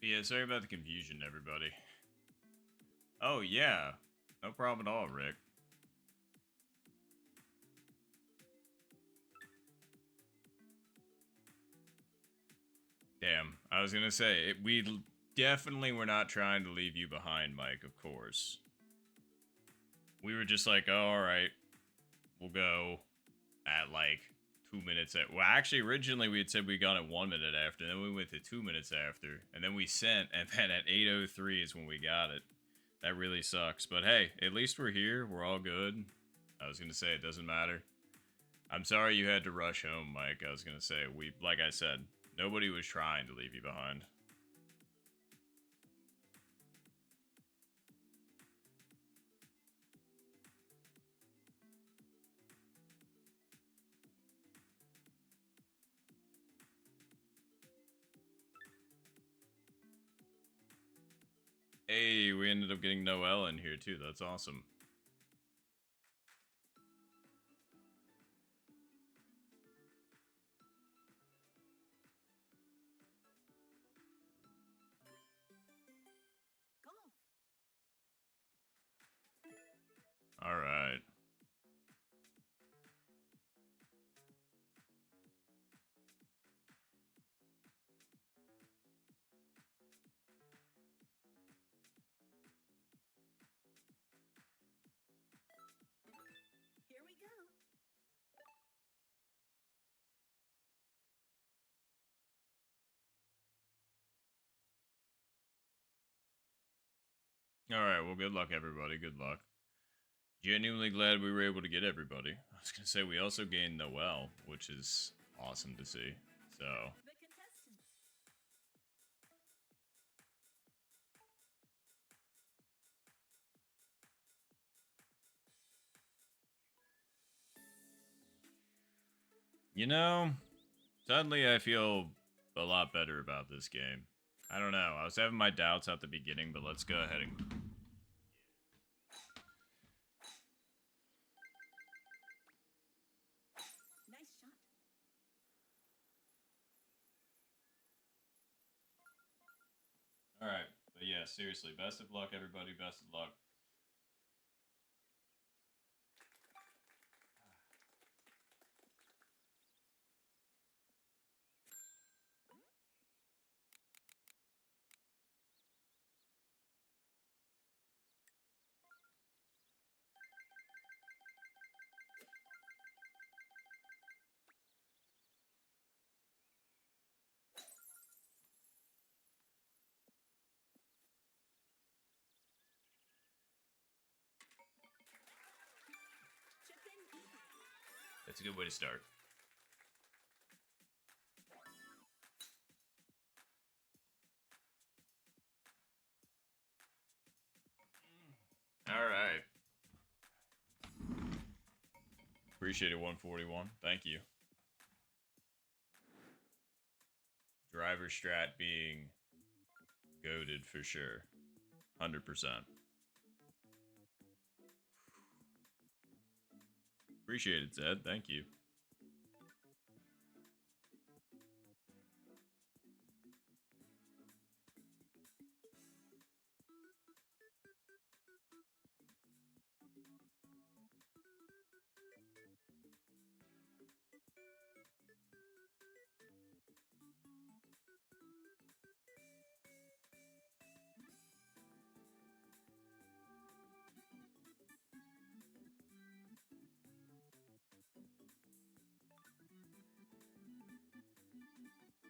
Yeah, sorry about the confusion, everybody. Oh, yeah. No problem at all, Rick. Damn. I was gonna say, we definitely were not trying to leave you behind, Mike, of course. We were just like, oh, alright, we'll go at like 2 minutes at. Well, actually, originally we had said we got it 1 minute after, then we went to 2 minutes after, and then we sent, and then at 8:03 is when we got it. That really sucks. But hey, at least we're here. We're all good. I was gonna say it doesn't matter. I'm sorry you had to rush home, Mike. I was gonna say like I said, nobody was trying to leave you behind. Hey, we ended up getting Noelle in here too. That's awesome. All right. Here we go. All right. Well, good luck, everybody. Good luck. Genuinely glad we were able to get everybody. I was gonna say we also gained Noelle, which is awesome to see. So The contestants. you know, suddenly I feel a lot better about this game. I don't know. I was having my doubts at the beginning, but let's go ahead and. Nice shot. All right, but yeah, seriously, best of luck, everybody. Best of luck. Chip in. That's a good way to start. All right. Appreciate it, 141. Thank you. Driver strat being goaded for sure. 100%. Appreciate it, Zed. Thank you.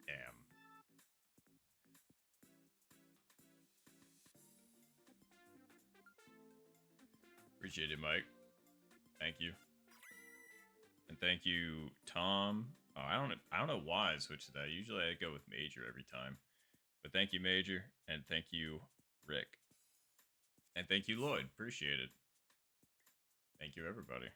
Damn. Appreciate it, Mike. Thank you. And thank you, Tom. Oh, I don't know why I switched to that. Usually I go with Major every time. But thank you, Major, and thank you, Rick. And thank you, Lloyd. Appreciate it. Thank you, everybody.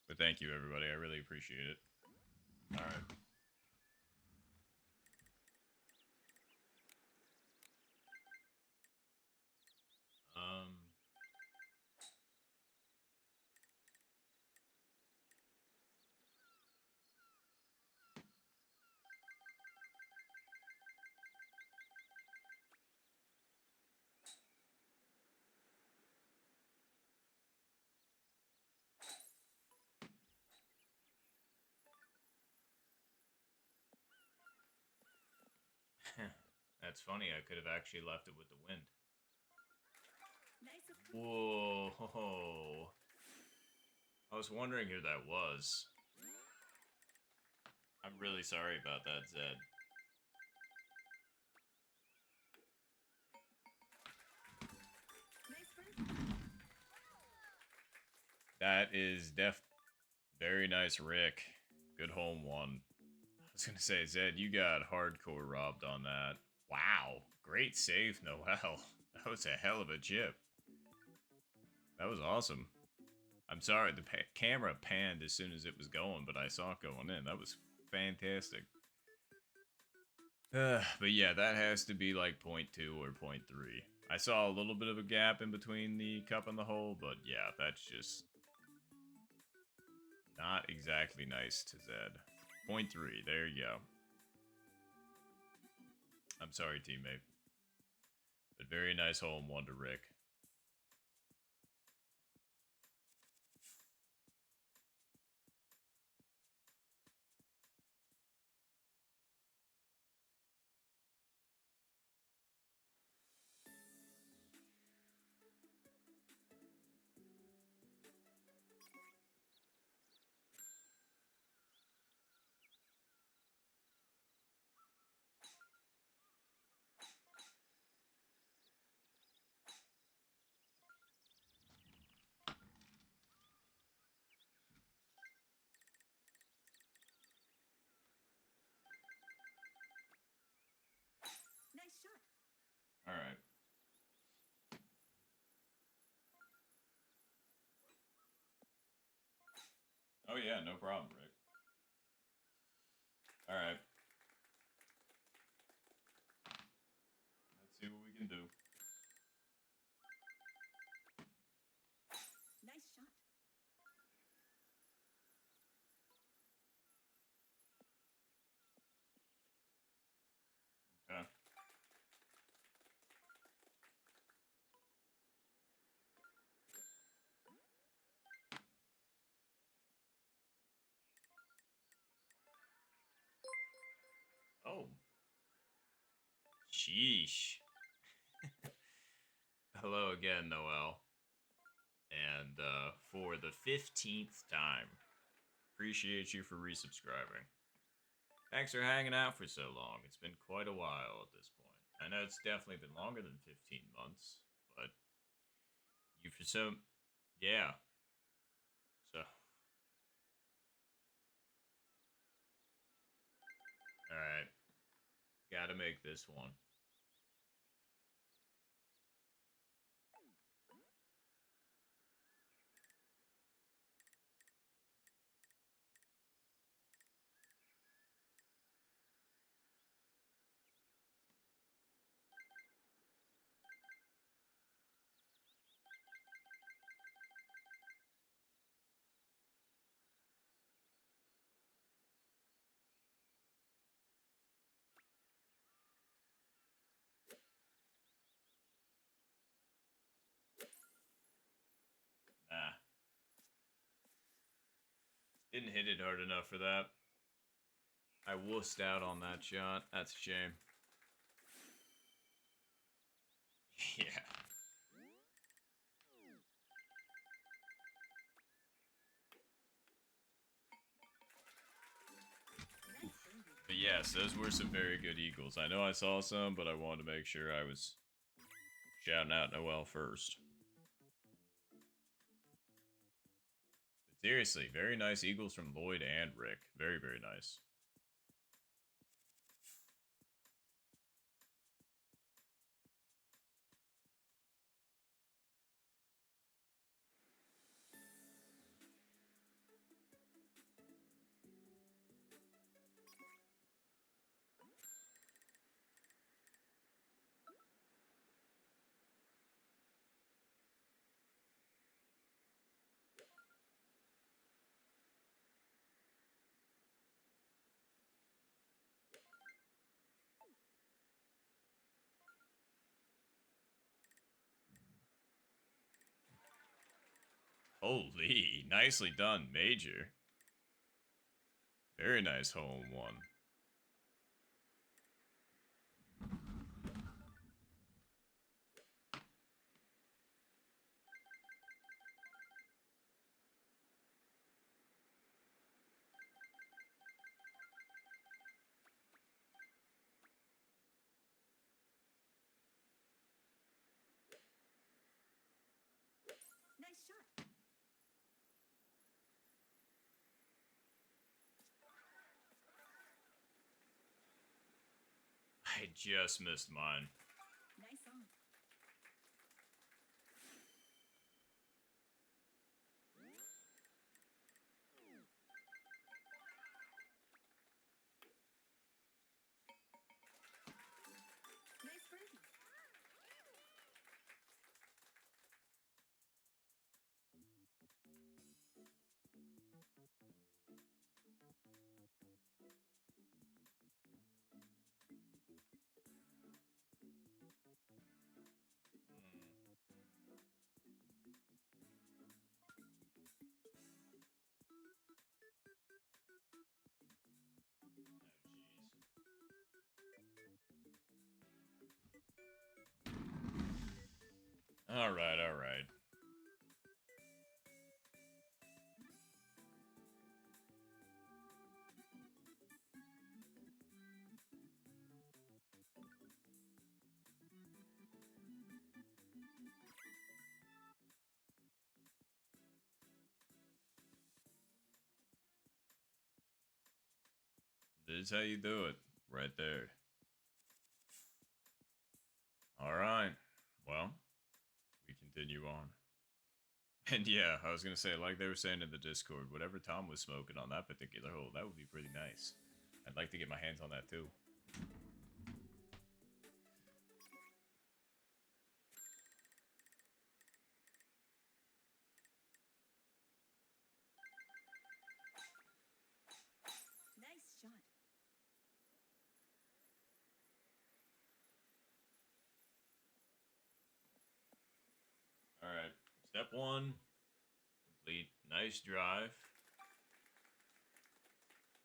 But thank you, everybody. I really appreciate it. All right. That's funny. I could have actually left it with the wind. Nice of Whoa. I was wondering who that was. I'm really sorry about that, Zed. nice bird. That is very nice, Rick. Good home one. I was gonna say, Zed, you got hardcore robbed on that. Wow, great save, Noel. That was a hell of a chip. That was awesome. I'm sorry, the camera panned as soon as it was going, but I saw it going in. That was fantastic. But yeah, that has to be like 0.2 or 0.3. I saw a little bit of a gap in between the cup and the hole, but yeah, that's just not exactly nice to Zed. 0.3, there you go. I'm sorry, teammate. But very nice hole in one to Rick. Nice shot. All right. Oh yeah, no problem, Rick. All right. Let's see what we can do. Nice shot. Okay. Oh. Sheesh. Hello again, Noel. And for the 15th time, appreciate you for resubscribing. Thanks for hanging out for so long. It's been quite a while at this point. I know it's definitely been longer than 15 months, but you for so. Yeah. So. Alright. Gotta make this one. Nah. Didn't hit it hard enough for that. I wussed out on that shot. That's a shame. Yeah. Nice birdie. But yes, those were some very good eagles. I know I saw some, but I wanted to make sure I was shouting out Noel first. But seriously, very nice eagles from Lloyd and Rick. Very, very nice. Holy, nicely done, Major. Very nice hole in one. I just missed mine. Nice on. Nice birdie. All right, all right. This is how you do it, right there. All right. Well, we continue on. And yeah, I was gonna say, like they were saying in the Discord, whatever Tom was smoking on that particular hole, that would be pretty nice. I'd like to get my hands on that too. Nice shot. All right. Step one, complete. Nice drive.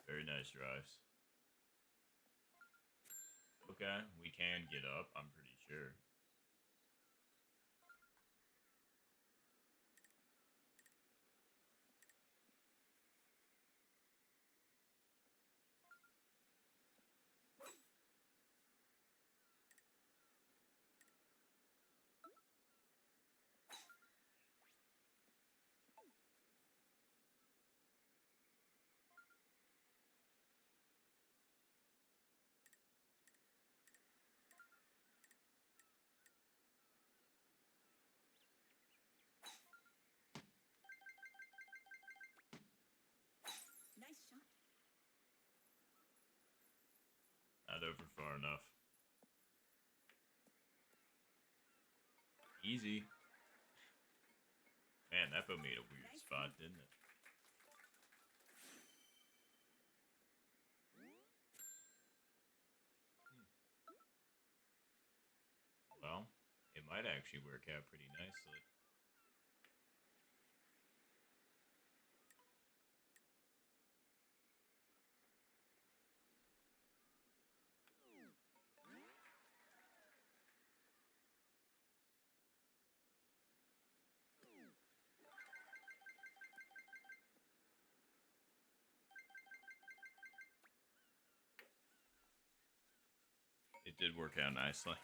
Very nice drives. Okay, we can get up, I'm pretty sure. Nice shot. Not over far enough. Easy. Man, that put me in a weird Nice spot, hit. didn't it? Well, it might actually work out pretty nicely. It did work out nicely.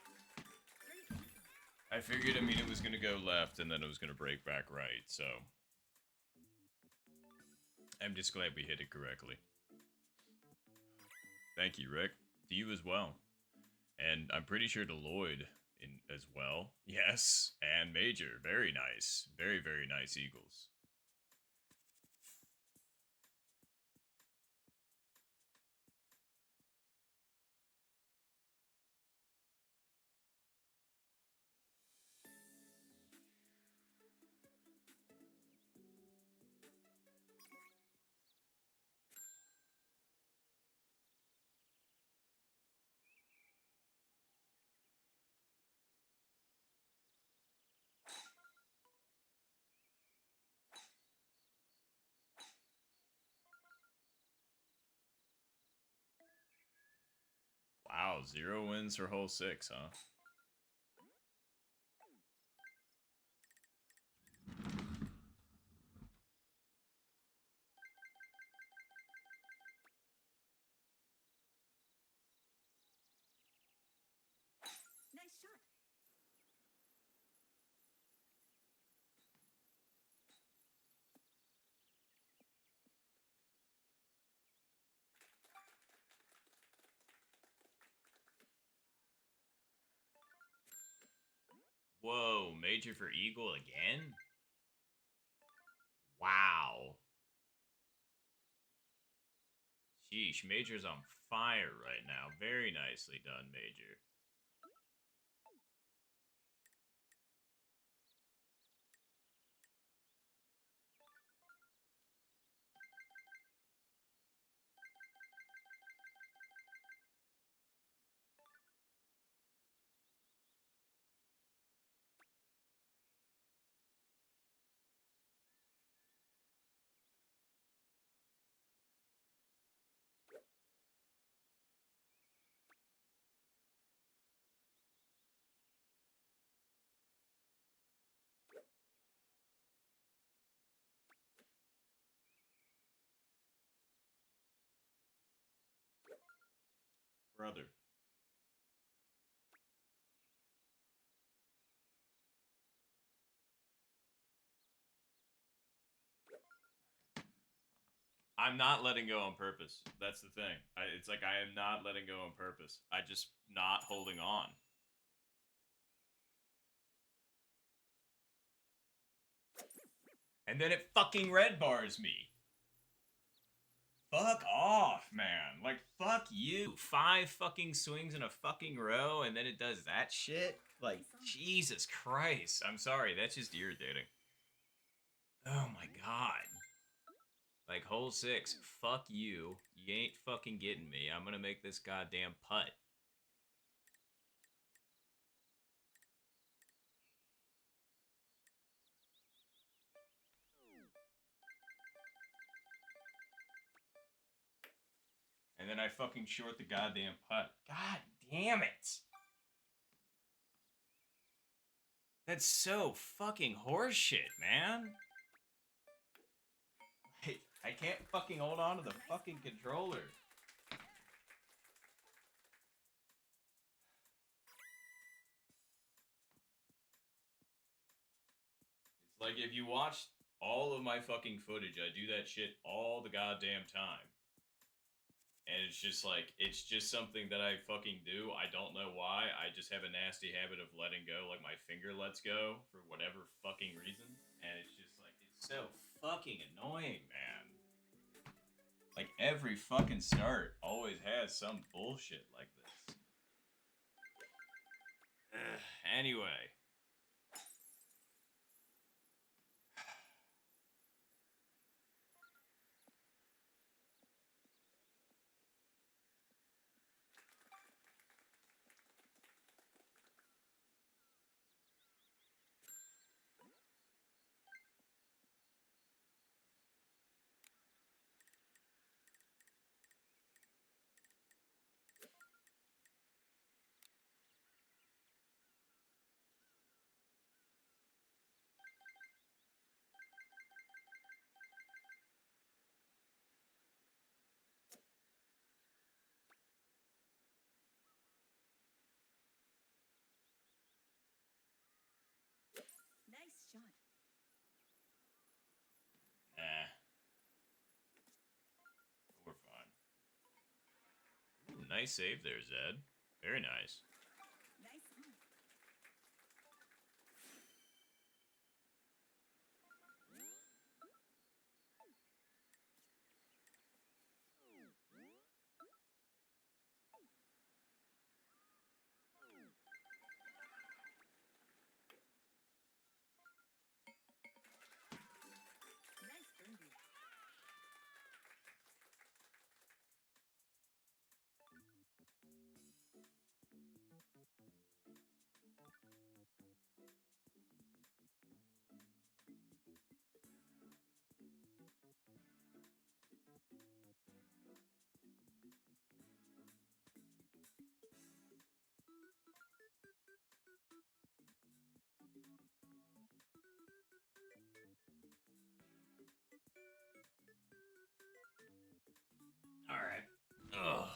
I figured, I mean, it was going to go left and then it was going to break back right, so. I'm just glad we hit it correctly. Thank you, Rick. To you as well. And I'm pretty sure to Lloyd in as well. Yes, and Major. Very nice. Very, very nice Eagles. Wow, 0 wins for hole 6, huh? Nice shot. Whoa, major for Eagle again? Wow. Sheesh, Major's on fire right now. Very nicely done, Major. Brother. I'm not letting go on purpose. That's the thing. It's like I am not letting go on purpose. I just not holding on. And then it fucking red bars me. Fuck off, man. Like, fuck you. 5 fucking swings in a fucking row, and then it does that shit? Like, Jesus Christ. I'm sorry, that's just irritating. Oh my god. Like, hole 6, fuck you. You ain't fucking getting me. I'm gonna make this goddamn putt. And then I fucking short the goddamn putt. God damn it. That's so fucking horseshit, man. I can't fucking hold on to the fucking controller. It's like if you watch all of my fucking footage, I do that shit all the goddamn time. And it's just like, it's just something that I fucking do. I don't know why. I just have a nasty habit of letting go. Like, my finger lets go for whatever fucking reason. And it's just like, it's so fucking annoying, man. Like, every fucking start always has some bullshit like this. Anyway. Nice shot. Nah. We're fine. Ooh, nice save there, Zed. Very nice. Nice on. Nice birdie. Alright. Ugh.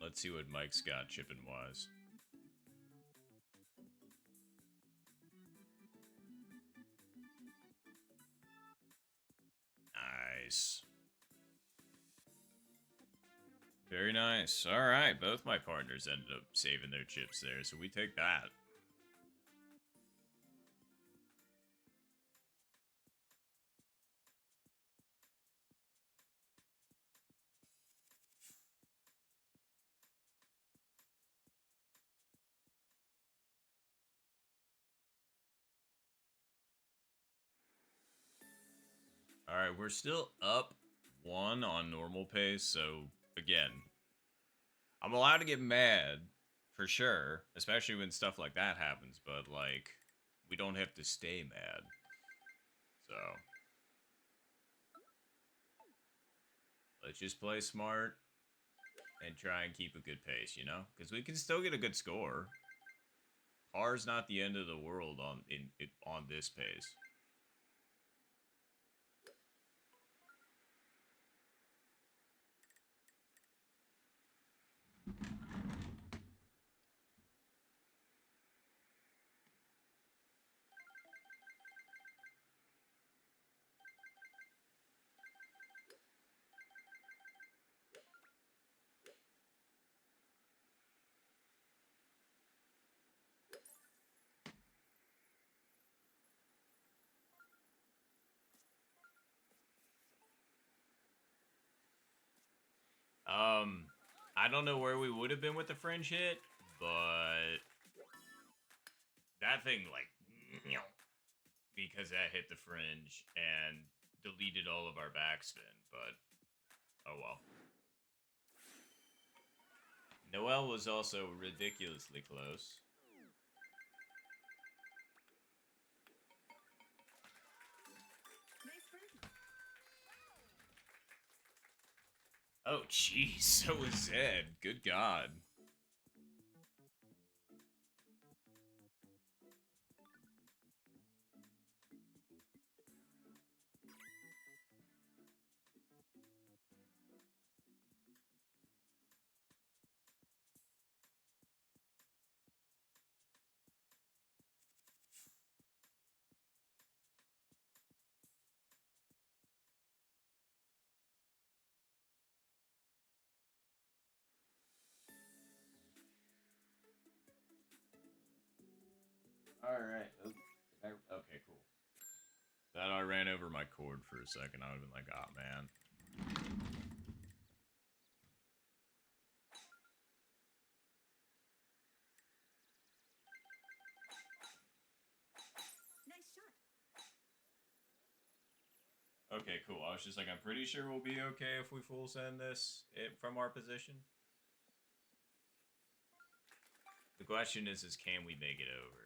Let's see what Mike's got chipping wise. Nice. Very nice. All right, both my partners ended up saving their chips there, so we take that. All right, we're still up 1 on normal pace, so again, I'm allowed to get mad for sure, especially when stuff like that happens, but like we don't have to stay mad. So, let's just play smart and try and keep a good pace, you know? Cuz we can still get a good score. Par's not the end of the world on this pace. Um, I don't know where we would have been with the fringe hit, but that thing like because that hit the fringe and deleted all of our backspin. But oh well. Noelle was also ridiculously close. Nice birdie. Oh jeez, so was Zed. Good God. All right. Okay, cool. That I ran over my cord for a second. I would have been like, oh man. Nice shot. Okay, cool. I was just like, I'm pretty sure we'll be okay if we full send this from our position. The question is can we make it over?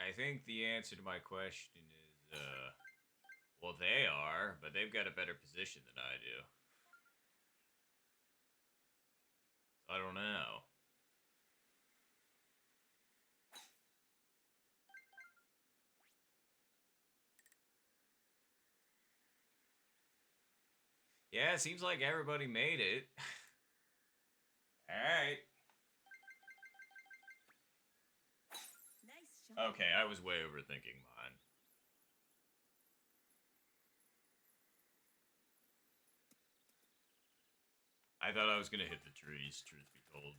I think the answer to my question is, well, they are, but they've got a better position than I do. So I don't know. Yeah, it seems like everybody made it. Alright. Nice shot. Okay, I was way overthinking mine. I thought I was gonna hit the trees, truth be told.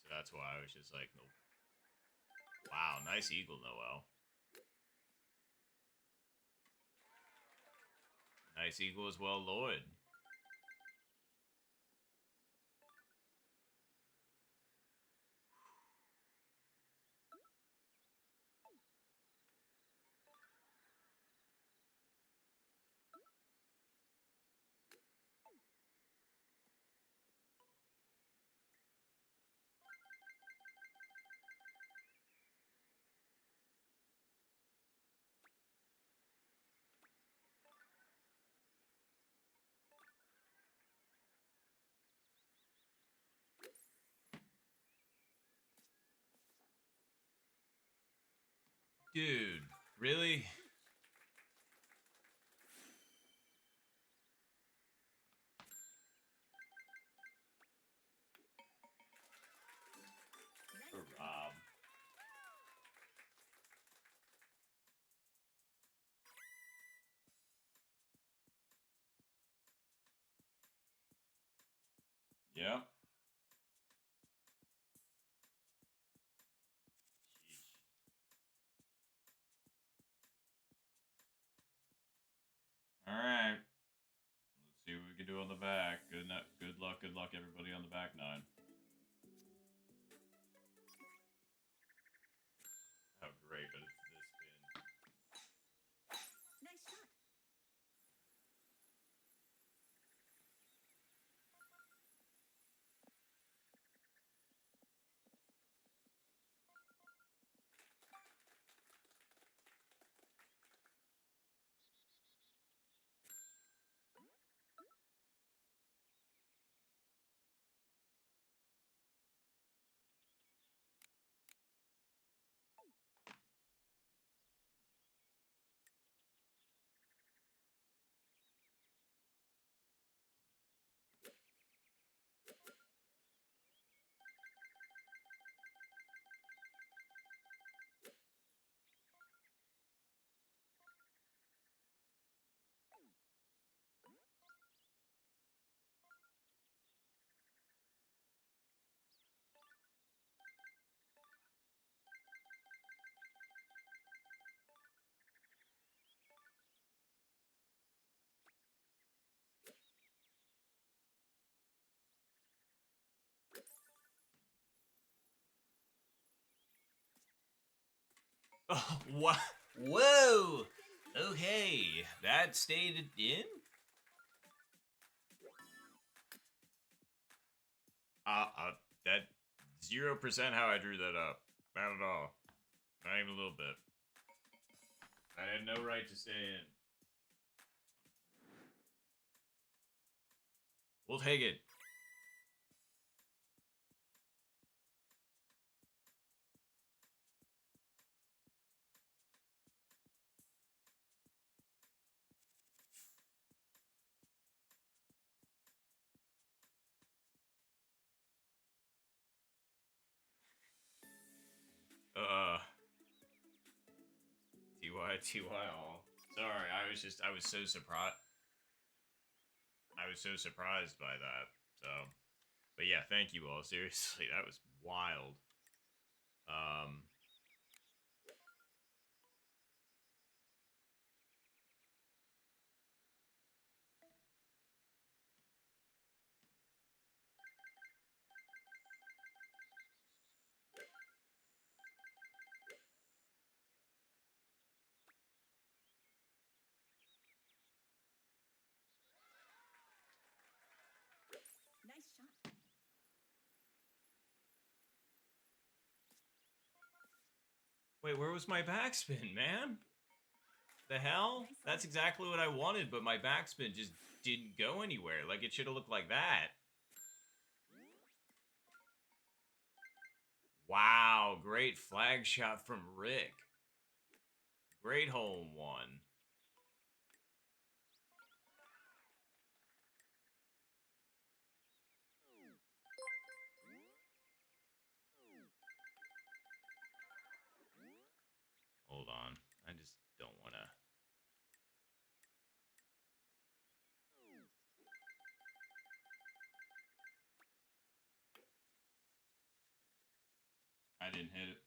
So that's why I was just like, nope. Wow, nice eagle, Noel. Nice eagle as well, Lloyd. Dude, really? Nice For birdie. Rob. Yep. All right. Let's see what we can do on the back. Good luck, everybody on the back nine. Oh, great, but it's this pin. Nice shot. Oh, what? Whoa! Okay, that stayed in? That 0% how I drew that up. Not at all. Not even a little bit. I had no right to stay in. We'll take it. TY all. Sorry, I was so surprised. I was so surprised by that. So, but yeah, thank you all. Seriously, that was wild. Um, Nice shot. wait, where was my backspin, man? The hell? That's exactly what I wanted, but my backspin just didn't go anywhere. Like, it should have looked like that. Wow, great flag shot from Rick. Great hole in one. Hold on. I just don't want to. I didn't hit it.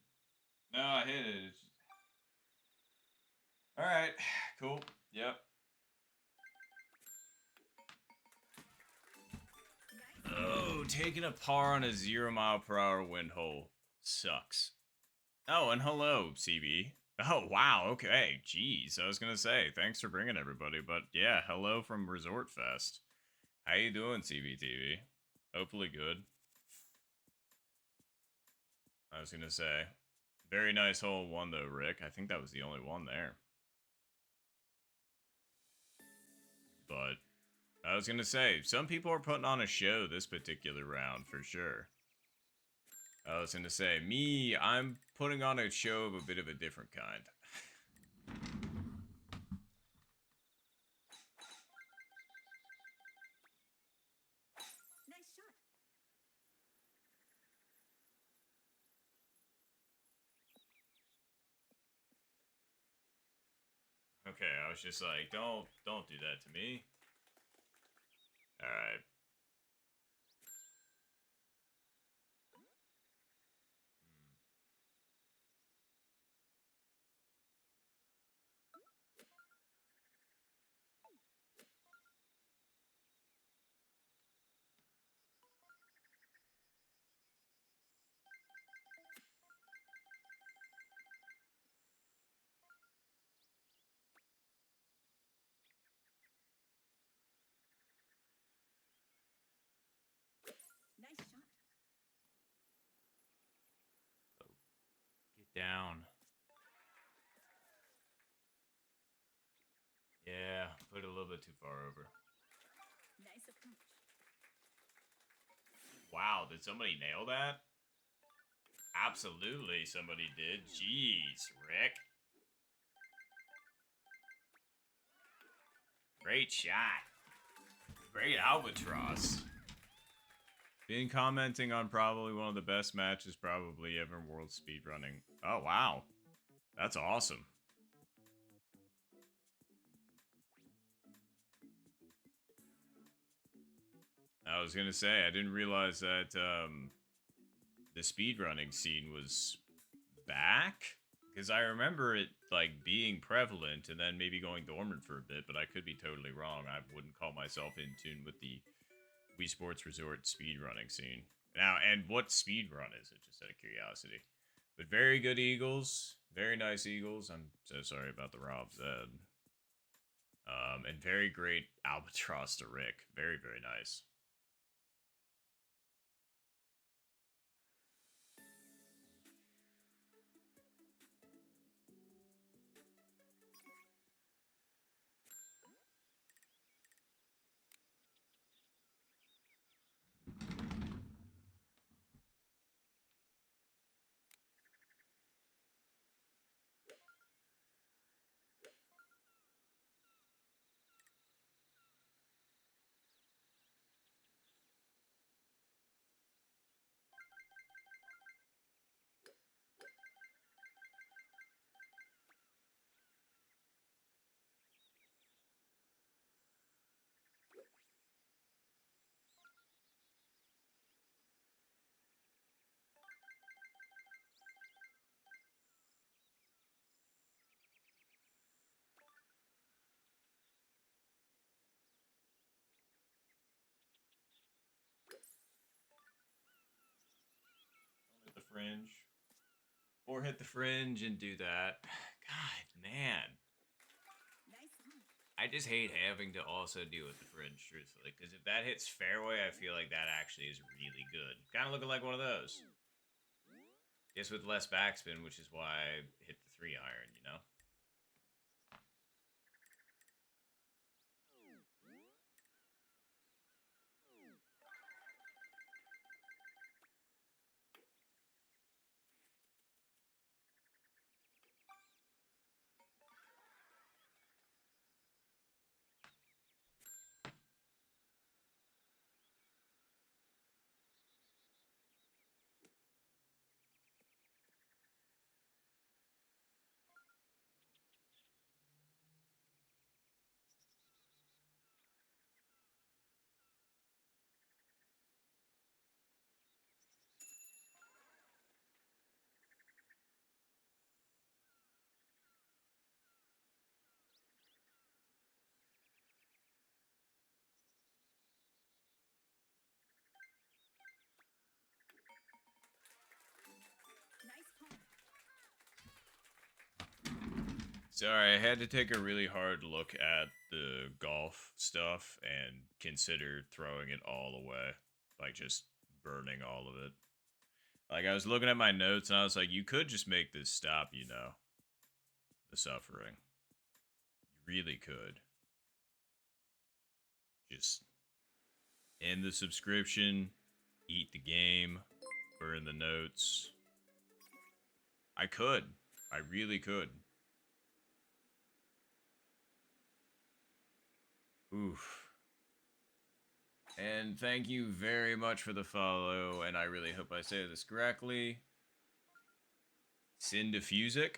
No, I hit it. It's just... All right. Cool. Yep. Oh, taking a par on a 0 mile per hour wind hole sucks. Oh, and hello, CB. Oh, wow. Okay. Jeez. I was going to say, thanks for bringing everybody. But yeah, hello from Resort Fest. How you doing, CBTV? Hopefully good. I was going to say, very nice hole one, though, Rick. I think that was the only one there. But I was going to say, some people are putting on a show this particular round for sure. I was going to say, me, I'm putting on a show of a bit of a different kind. Nice shot. Okay, I was just like, don't do that to me. All right. Down. Yeah, put it a little bit too far over. Nice approach. Wow, did somebody nail that? Absolutely, somebody did. Jeez, Rick. Great shot. Great albatross. Been commenting on probably one of the best matches probably ever in world speedrunning. Oh, wow. That's awesome. I was gonna say, I didn't realize that the speedrunning scene was back. Because I remember it like being prevalent and then maybe going dormant for a bit, but I could be totally wrong. I wouldn't call myself in tune with the Wii Sports Resort speedrunning scene. Now, and what speedrun is it, just out of curiosity? But very good Eagles. Very nice Eagles. I'm so sorry about the Rob Zed. And very great Albatross to Rick. Very, very nice. Hit the fringe. Or hit the fringe and do that. God, man. Nice one. I just hate having to also deal with the fringe, truthfully. Because if that hits fairway, I feel like that actually is really good. Kind of looking like one of those. Just with less backspin, which is why I hit the 3-iron, you know? Nice par. Sorry, I had to take a really hard look at the golf stuff and consider throwing it all away. Like, just burning all of it. Like, I was looking at my notes and I was like, you could just make this stop, you know? The suffering. You really could. Just end the subscription, eat the game, burn the notes. I could. I really could. Oof. And thank you very much for the follow, and I really hope I say this correctly. Sindifusic.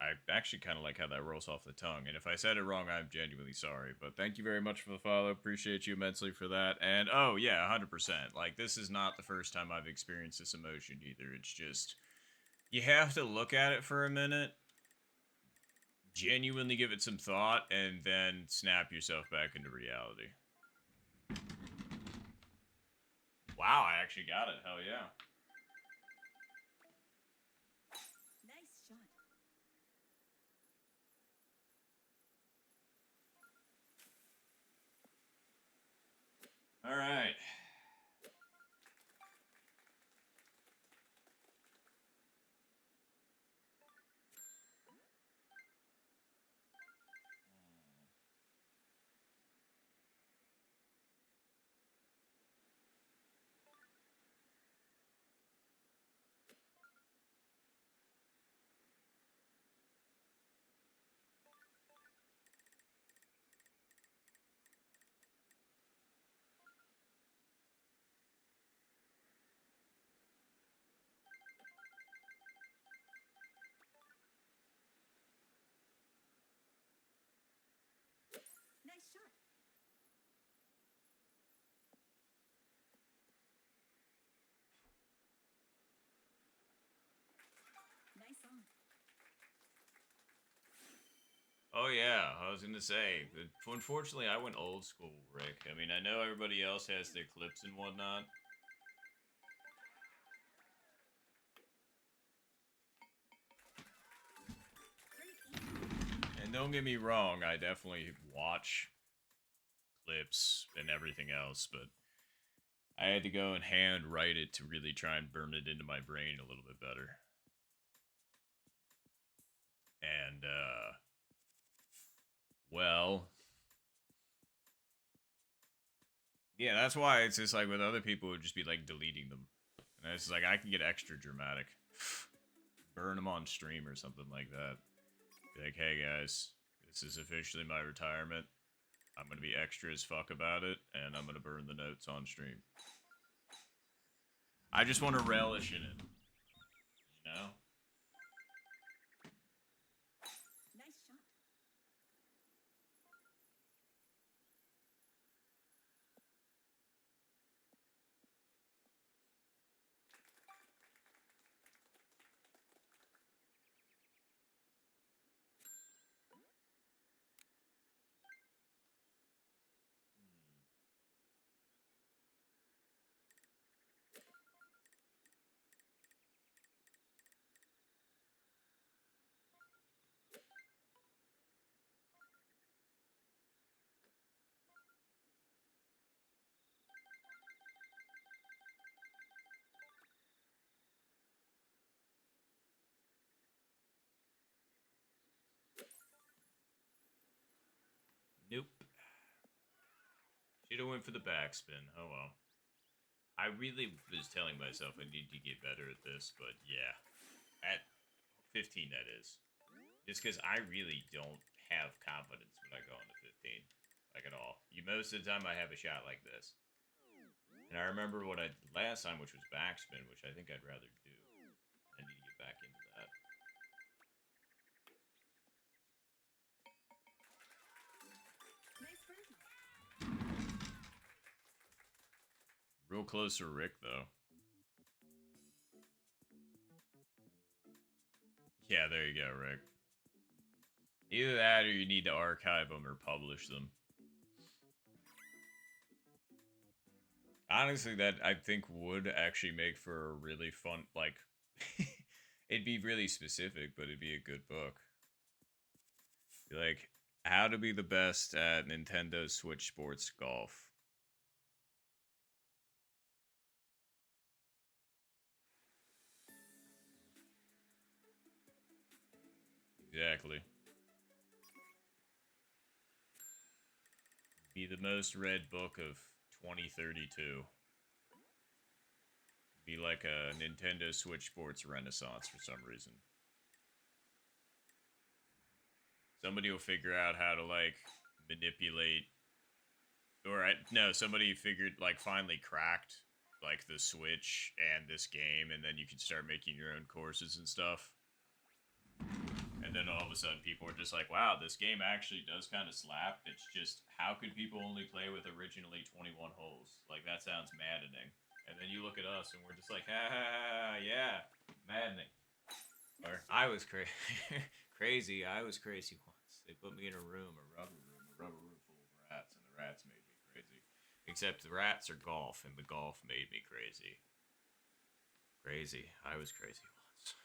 I actually kind of like how that rolls off the tongue, and if I said it wrong, I'm genuinely sorry. But thank you very much for the follow. Appreciate you immensely for that. And oh yeah, 100%. Like, this is not the first time I've experienced this emotion either. It's just, you have to look at it for a minute, genuinely give it some thought, and then snap yourself back into reality. Wow, I actually got it. Hell yeah. Nice shot. All right. Oh yeah, I was gonna say. Unfortunately, I went old school, Rick. I mean, I know everybody else has their clips and whatnot. And don't get me wrong, I definitely watch clips and everything else, but I had to go and hand write it to really try and burn it into my brain a little bit better. And well, yeah, that's why it's just like with other people, it would just be like deleting them. And it's like I can get extra dramatic, burn them on stream or something like that. Be like, hey guys, this is officially my retirement. I'm gonna be extra as fuck about it, and I'm gonna burn the notes on stream. I just want to relish in it, you know. Nice shot. Nope. Should have went for the backspin. Oh well. I really was telling myself I need to get better at this, but yeah, at 15 that is. Just because I really don't have confidence when I go into 15, like at all. Most of the time I have a shot like this, and I remember what I did last time, which was backspin, which I think I'd rather do. I need to get back into that. Nice birdie. Real close to Rick though. Yeah, there you go, Rick. Either that or you need to archive them or publish them. Honestly, that I think would actually make for a really fun, like, it'd be really specific, but it'd be a good book. Like, how to be the best at Nintendo Switch Sports Golf. Exactly. Be the most read book of 2032. Be like a Nintendo Switch Sports Renaissance for some reason. Somebody will figure out how to, like, manipulate. Or, no, somebody figured, like, finally cracked, like, the Switch and this game, and then you can start making your own courses and stuff. And then all of a sudden, people are just like, wow, this game actually does kind of slap. It's just, how could people only play with originally 21 holes? Like, that sounds maddening. And then you look at us, and we're just like, ha, yeah, maddening. Or, I was crazy. I was crazy once. They put me in a rubber room full of rats, and the rats made me crazy. Except the rats are golf, and the golf made me crazy. Crazy. I was crazy once.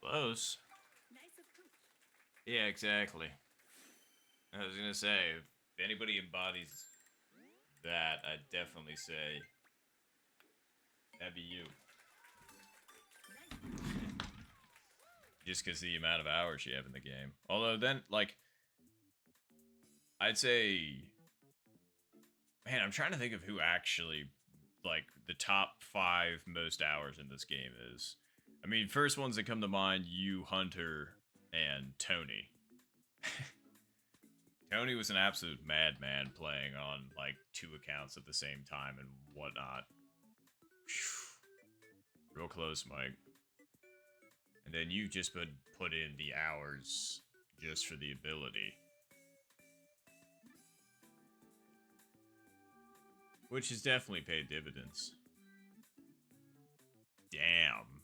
Close. Nice approach. Yeah, exactly. I was gonna say, if anybody embodies that, I'd definitely say that'd be you. Nice. just because the amount of hours you have in the game. Although then, like, I'd say, man, I'm trying to think of who actually, like, the top 5 most hours in this game is. I mean, first ones that come to mind, you, Hunter, and Tony. Tony was an absolute madman playing on, like, 2 accounts at the same time and whatnot. Real close, Mike. And then you've just been put in the hours just for the ability. Which has definitely paid dividends. Damn.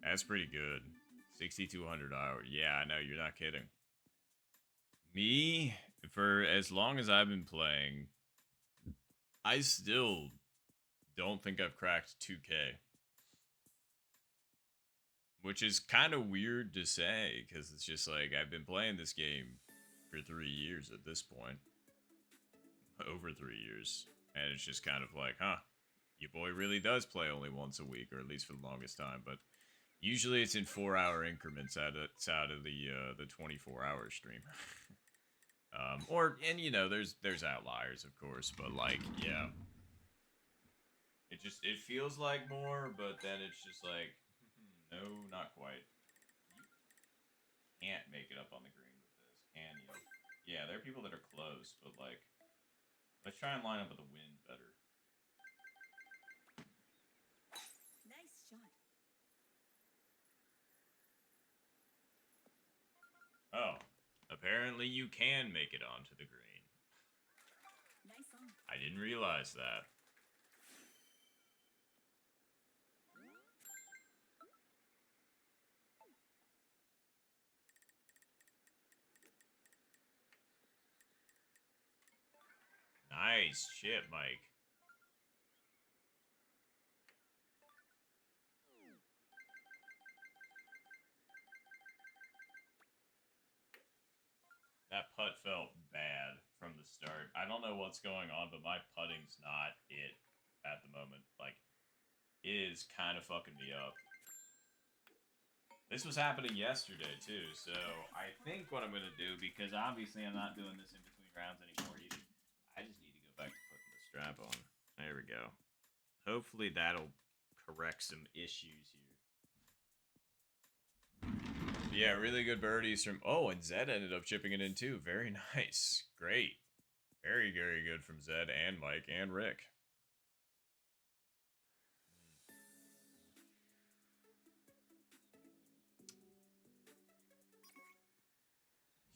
That's pretty good. 6,200 hours. Yeah, I know, you're not kidding. Me, for as long as I've been playing, I still don't think I've cracked 2K. Which is kind of weird to say, because it's just like, I've been playing this game for 3 years at this point. Over 3 years. And it's just kind of like, huh, your boy really does play only once a week, or at least for the longest time, but usually it's in 4-hour increments out of the 24-hour stream. And you know, there's outliers, of course, but like, yeah. It feels like more, but then it's just like, no, not quite. You can't make it up on the green with this, can you? Yeah, there are people that are close, but like, let's try and line up with the wind better. Nice shot. Oh, apparently you can make it onto the green. Nice on. I didn't realize that. Nice shit, Mike. That putt felt bad from the start. I don't know what's going on, but my putting's not it at the moment. Like, it is kind of fucking me up. This was happening yesterday, too, so I think what I'm going to do, because obviously I'm not doing this in between rounds anymore either, I just need to go back to putting the strap on. There we go. Hopefully that'll correct some issues here. Yeah, really good birdies from... Oh, and Zed ended up chipping it in, too. Very nice. Great. Very, very good from Zed and Mike and Rick.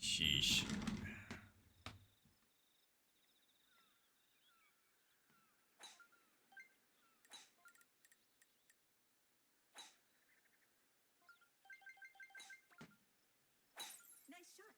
Sheesh. Nice shot.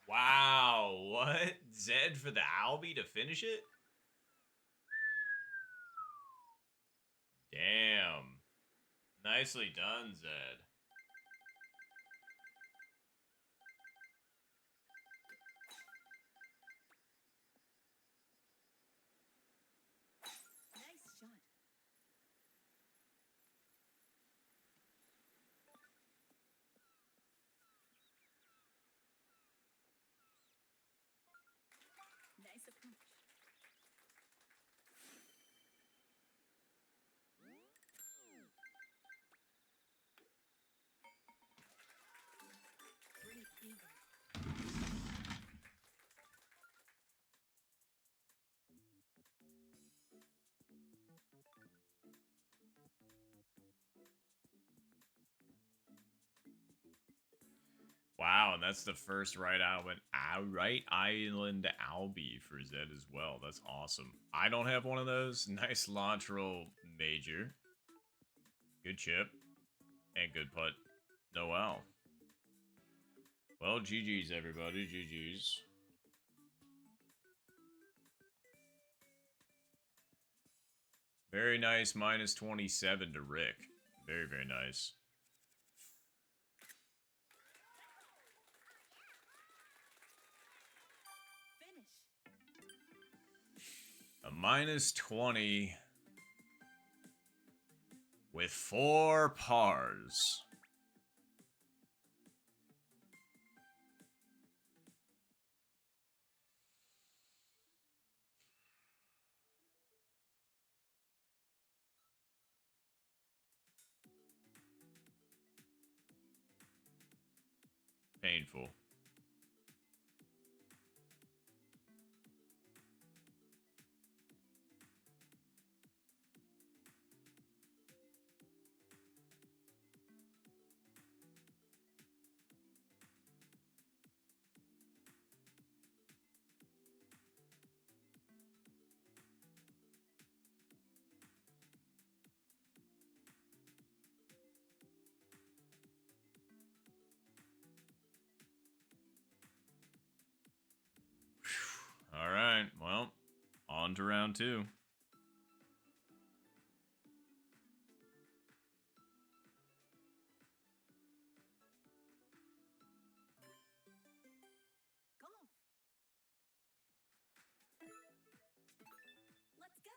Wow, what? Zed for the Albie to finish it? Damn. Nicely done, Zed. Nice shot. Nice approach. Great eagle. Wow, and that's the first right island Albie for Zed as well. That's awesome. I don't have one of those. Nice launch roll major. Good chip. And good putt. Noel. Well, GG's, everybody. GG's. Very nice. Minus 27 to Rick. Very, very nice. A minus 20 with 4 pars. Painful. All right, well, on to round 2. Golf. Let's go.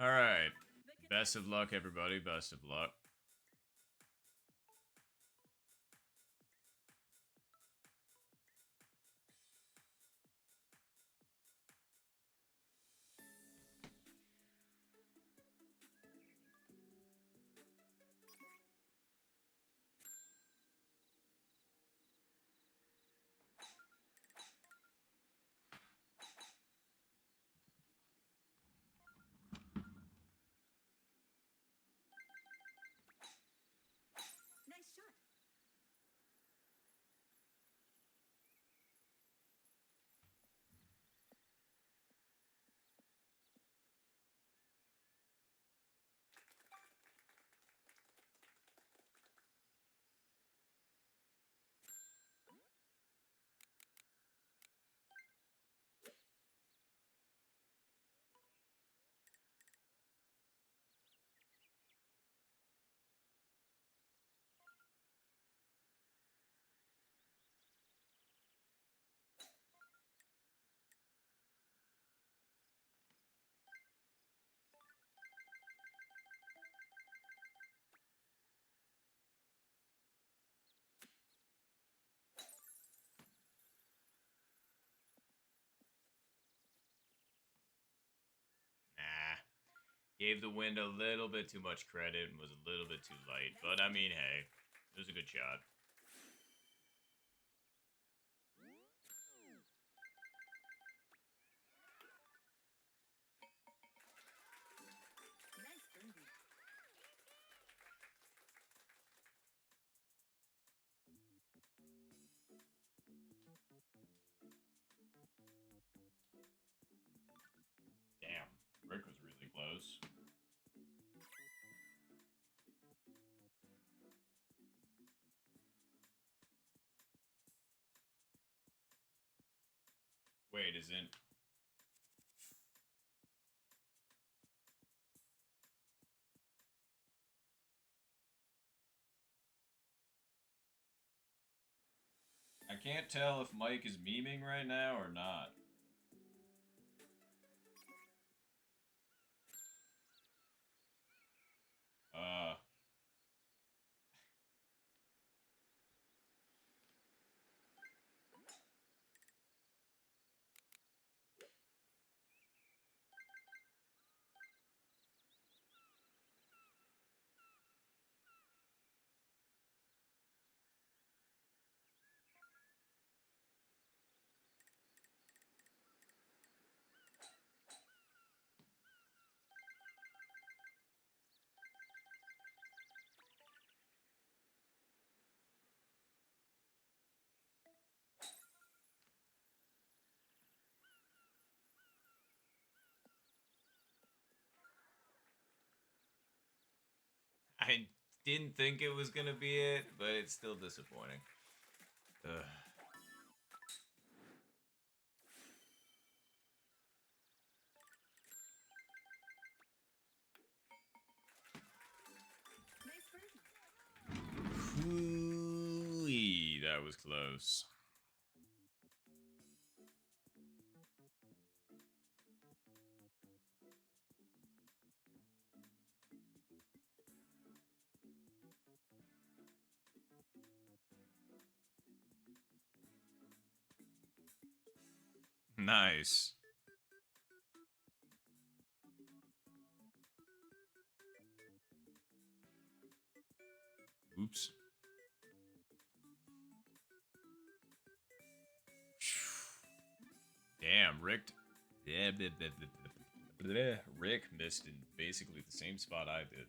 All right. Best of luck, everybody. Best of luck. Nice shot. Nah. Gave the wind a little bit too much credit and was a little bit too light. But, I mean, hey. It was a good shot. Nice birdie. Damn. Rick was really close. Wait, isn't... I can't tell if Mike is memeing right now or not. I didn't think it was gonna be it, but it's still disappointing. Ugh. Nice birdie. Ooh, that was close. Nice. Oops. Damn, Rick. Yeah, Rick missed in basically the same spot I did.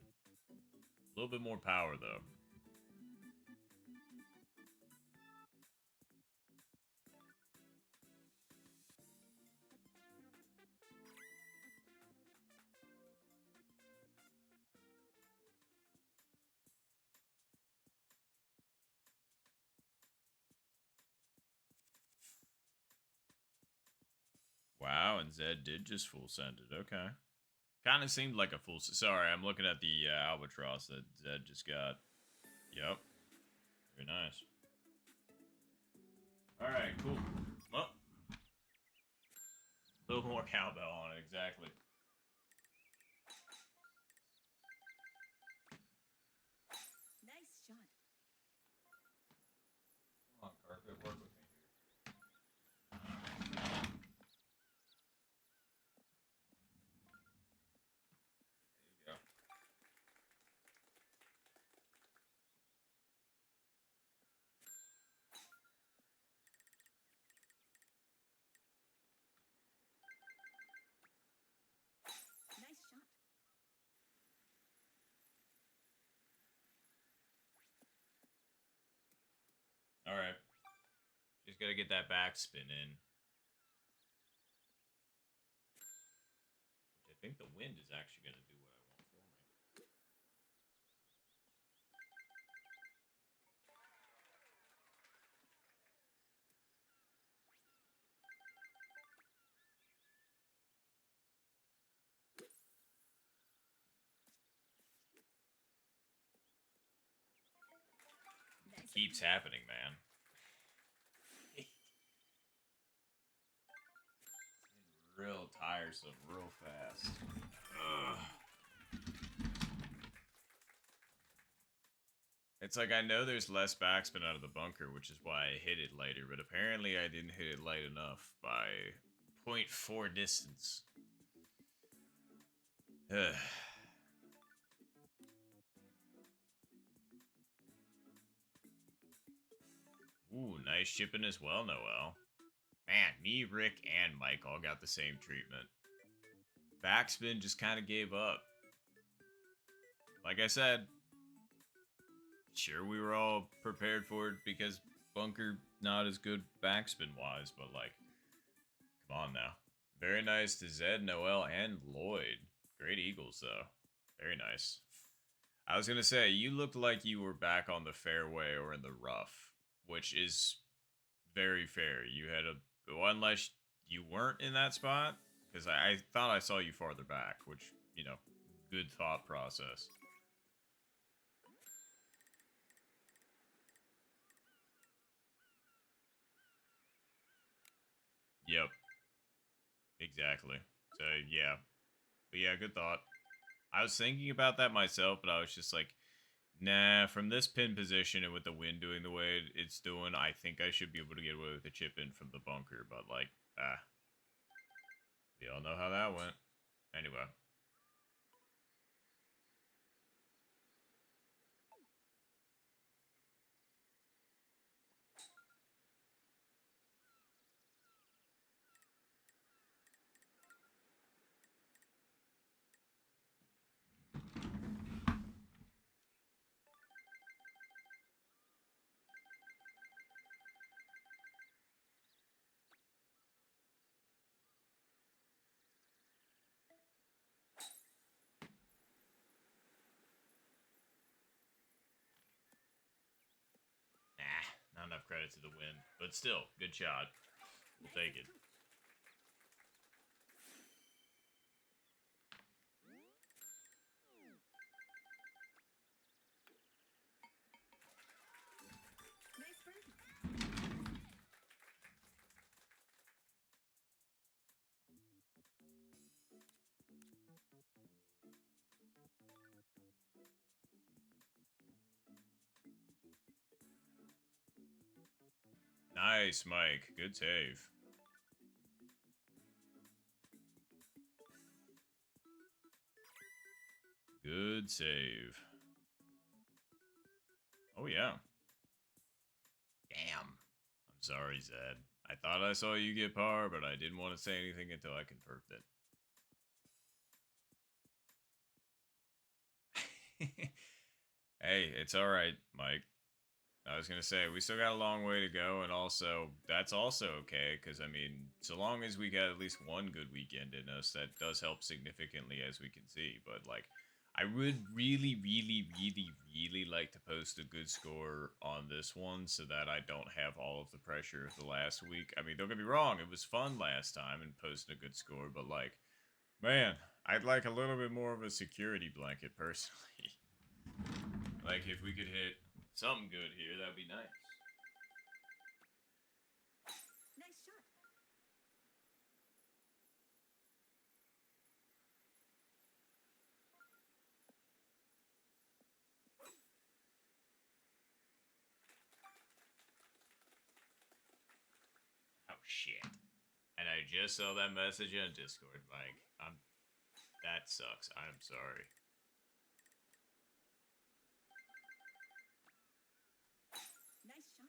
A little bit more power, though. Wow, and Zed did just full send it. Okay. Kind of seemed like a full. Sorry, I'm looking at the albatross that Zed just got. Yep. Very nice. All right, cool. Well, a little more cowbell on it, exactly. Nice shot. Come on, carpet, work with me here. There you go. Nice shot. All right. Just gotta get that backspin in. Which I think the wind is actually gonna do what I want for me. It Nice. keeps happening, man. It's getting real tiresome real fast. Ugh. It's like I know there's less backspin out of the bunker, which is why I hit it lighter, but apparently I didn't hit it light enough by .4 distance. Ugh. Ooh, nice shipping as well, Noel. Man, me, Rick, and Mike all got the same treatment. Backspin just kind of gave up. Like I said, sure we were all prepared for it because bunker not as good backspin wise, but like, come on now. Very nice to Zed, Noel, and Lloyd. Great Eagles though. Very nice. I was gonna say you looked like you were back on the fairway or in the rough, which is very fair. You had a well, unless you weren't in that spot, because I thought I saw you farther back, which good thought process. Yep, exactly. So yeah, but yeah, good thought. I was thinking about that myself, but I was just like, nah. From this pin position and with the wind doing the way it's doing, I think I should be able to get away with a chip in from the bunker. But like, we all know how that went. Anyway. enough credit to the win, but still, good shot. We'll take it. Nice birdie. Nice, Mike. Good save. Good save. Oh, yeah. Damn. I'm sorry, Zed. I thought I saw you get par, but I didn't want to say anything until I confirmed it. Hey, it's alright, Mike. I was gonna say, we still got a long way to go, and also, that's also okay, because, I mean, so long as we got at least one good weekend in us, that does help significantly, as we can see, but, like, I would really, really, really, really like to post a good score on this one, so that I don't have all of the pressure of the last week. I mean, don't get me wrong, it was fun last time, and posting a good score, but, like, man, I'd like a little bit more of a security blanket, personally. Like, if we could hit something good here, that'd be nice. Nice shot. Oh, shit. And I just saw that message on Discord, Mike. That sucks. I'm sorry. Nice shot.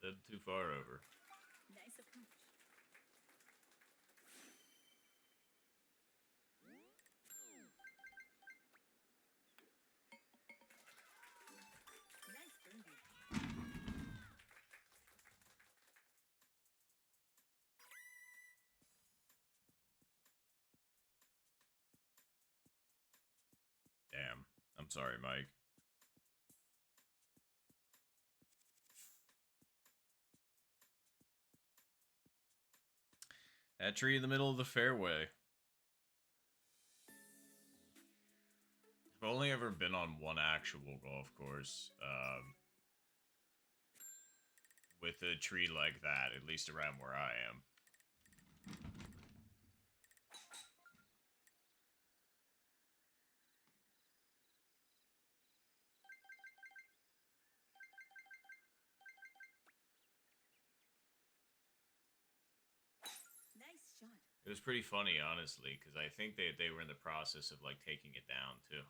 That's too far over. Nice approach. Nice birdie. Damn. I'm sorry, Mike. That tree in the middle of the fairway. I've only ever been on one actual golf course with a tree like that, at least around where I am. Nice shot. It was pretty funny, honestly, because I think they were in the process of, like, taking it down, too.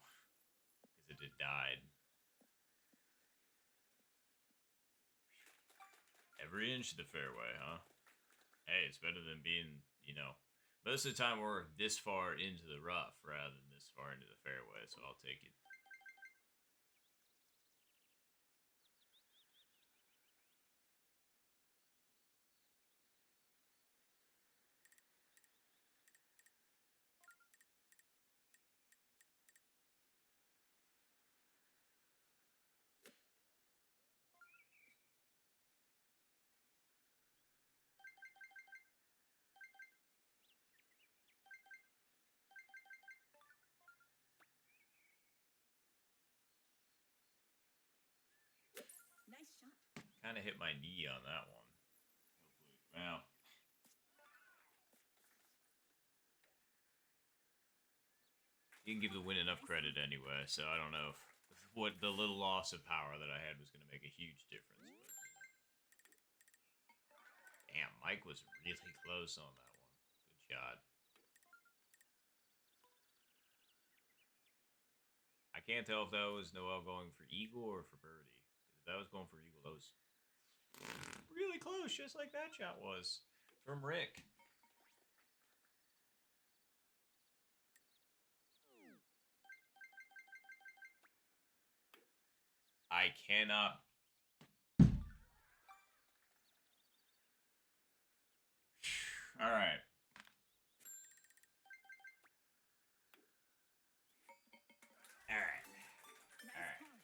Because it had died. Every inch of the fairway, huh? Hey, it's better than being, most of the time we're this far into the rough rather than this far into the fairway, so I'll take it. Nice shot. Kind of hit my knee on that one. Hopefully. Well, You can give the win enough credit anyway, so I don't know if what the little loss of power that I had was going to make a huge difference. But, damn, Mike was really close on that one. Good shot. I can't tell if that was Noel going for eagle or for birdie. If that was going for eagle, that was really close, just like that shot was from Rick. I cannot. All right. All right. Nice All right. call.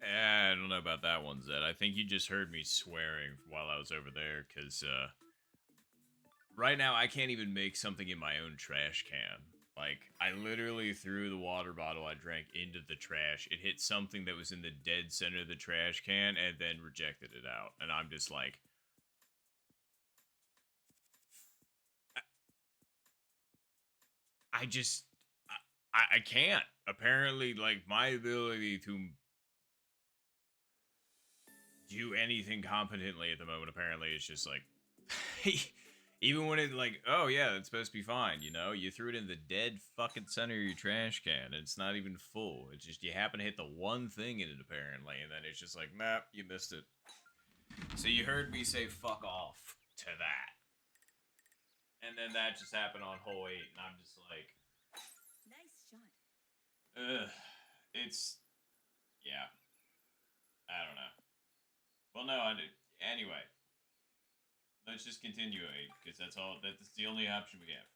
I don't know about that one, Zed. I think you just heard me swearing while I was over there, because right now I can't even make something in my own trash can. Like, I literally threw the water bottle I drank into the trash. It hit something that was in the dead center of the trash can and then rejected it out. And I'm just like, I just, I can't. Apparently, like, my ability to do anything competently at the moment, apparently, is just like, even when it's like, oh yeah, that's supposed to be fine, you know? You threw it in the dead fucking center of your trash can, and it's not even full. It's just you happen to hit the one thing in it, apparently, and then it's just like, nah, you missed it. So you heard me say fuck off to that. And then that just happened on hole 8, and I'm just like, Nice shot. ugh. It's, yeah, I don't know. Well, no, I did. Anyway, let's just continue 8, because that's the only option we have.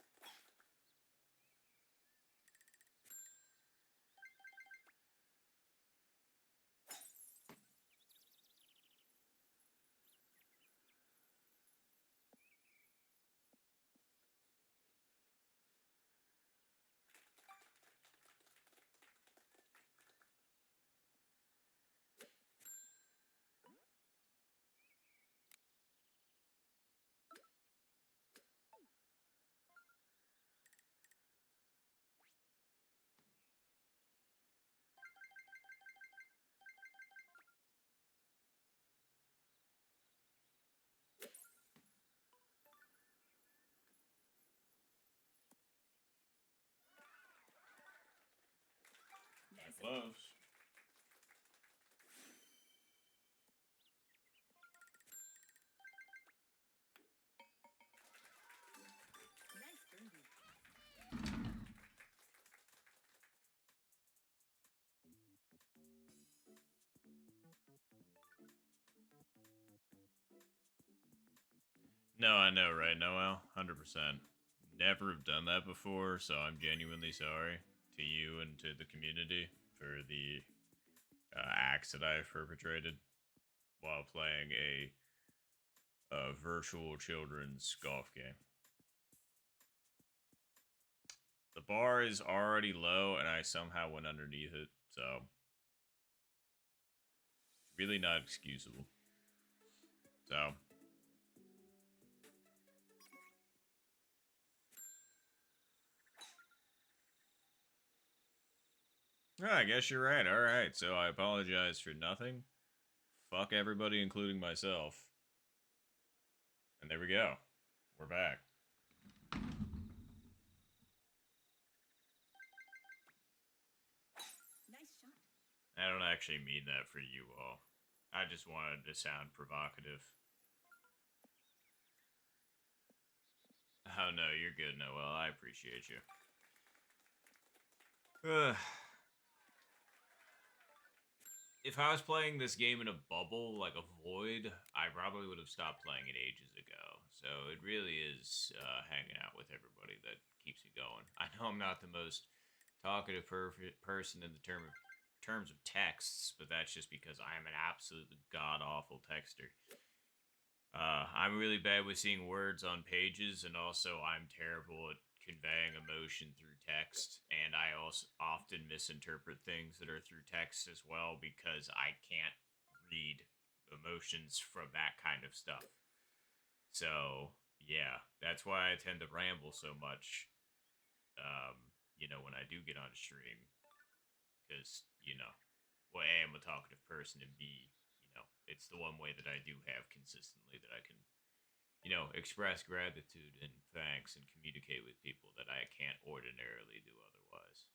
Nice. Close. Nice birdie. No, I know, right, Noel? 100%. Never have done that before, so I'm genuinely sorry to you and to the community for the acts that I've perpetrated while playing a virtual children's golf game. The bar is already low, and I somehow went underneath it, so it's really not excusable. So, yeah, I guess you're right. All right, so I apologize for nothing. Fuck everybody, including myself. And there we go. We're back. Nice shot. I don't actually mean that for you all. I just wanted to sound provocative. Oh no, you're good, Noel. I appreciate you. If I was playing this game in a bubble, like a void, I probably would have stopped playing it ages ago. So it really is hanging out with everybody that keeps me going. I know I'm not the most talkative person in the terms of texts, but that's just because I am an absolute god awful texter. I'm really bad with seeing words on pages, and also I'm terrible at conveying emotion through text. And I also often misinterpret things that are through text as well because I can't read emotions from that kind of stuff. So, yeah, that's why I tend to ramble so much, when I do get on stream. Because, well, A, I'm a talkative person, and B, it's the one way that I do have consistently that I can express gratitude and thanks and communicate with people that I can't ordinarily do otherwise.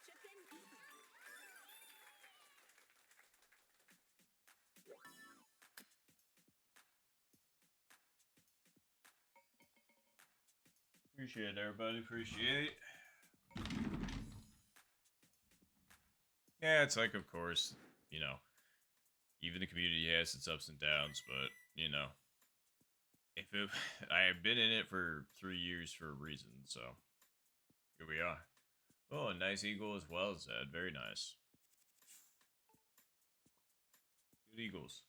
Chip in easy. Appreciate it, everybody. Appreciate. Yeah, it's like, of course, you know, even the community has its ups and downs, but you know, if it, I have been in it for 3 years for a reason, so here we are. Oh, a nice eagle as well, Zed. Very nice. Good eagles.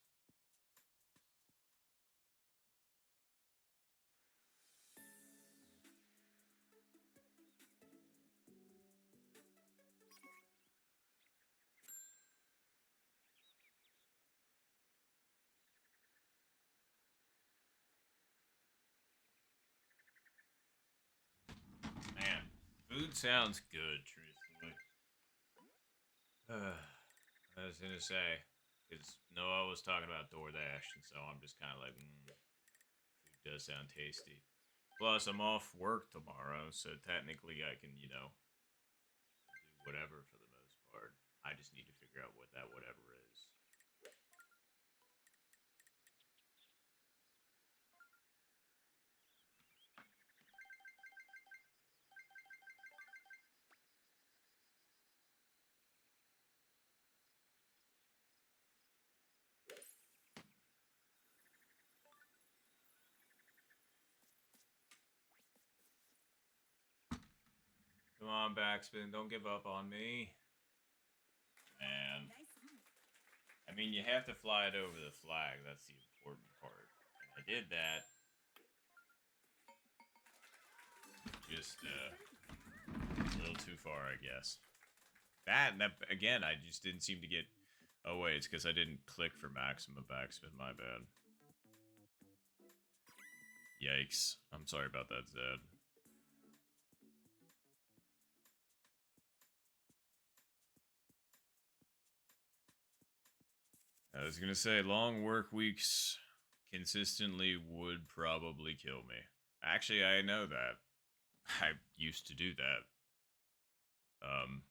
Man, food sounds good, truthfully. I was gonna say, because Noah was talking about DoorDash, and so I'm just kind of like, food does sound tasty. Plus, I'm off work tomorrow, so technically I can, do whatever for the most part. I just need to figure out what that whatever is. Come on, Backspin, don't give up on me. And Nice hunt. I mean, you have to fly it over the flag. That's the important part. And I did that. Just a little too far, I guess. That again, I just didn't seem to get. Oh wait, it's because I didn't click for maximum backspin. My bad. Yikes! I'm sorry about that, Zed. I was gonna say long work weeks consistently would probably kill me. Actually, I know that. I used to do that.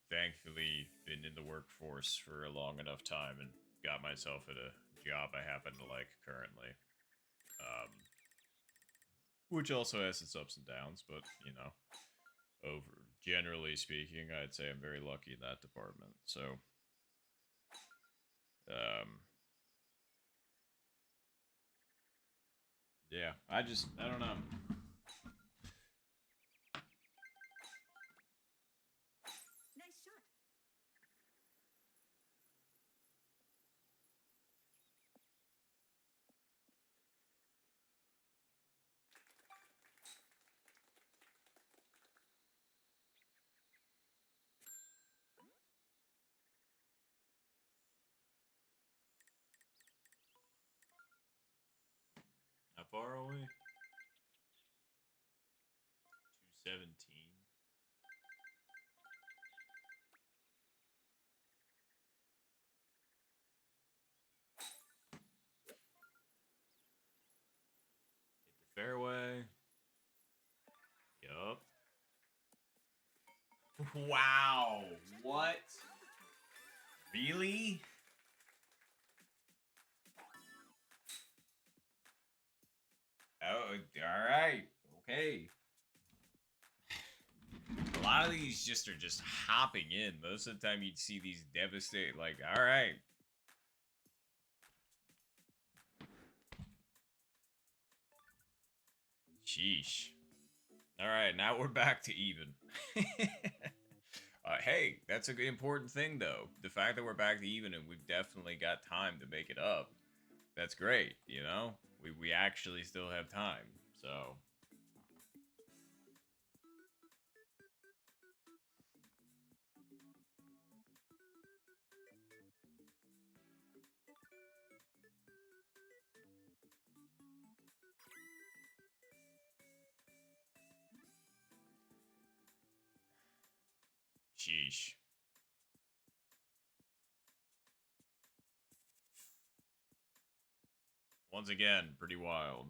Thankfully, been in the workforce for a long enough time and got myself at a job I happen to like currently. Um, which also has its ups and downs, but over generally speaking, I'd say I'm very lucky in that department. So, um, yeah, I don't know. Nice shot. How far away? 217. Hit the fairway. Yup. Wow. What? Really? Oh, all right. Okay. A lot of these just are just hopping in. Most of the time, you'd see these devastate. Like, all right. Sheesh. All right, now we're back to even. Hey, that's a good important thing, though. The fact that we're back to even and we've definitely got time to make it up. That's great. We actually still have time. So, sheesh. Once again, pretty wild.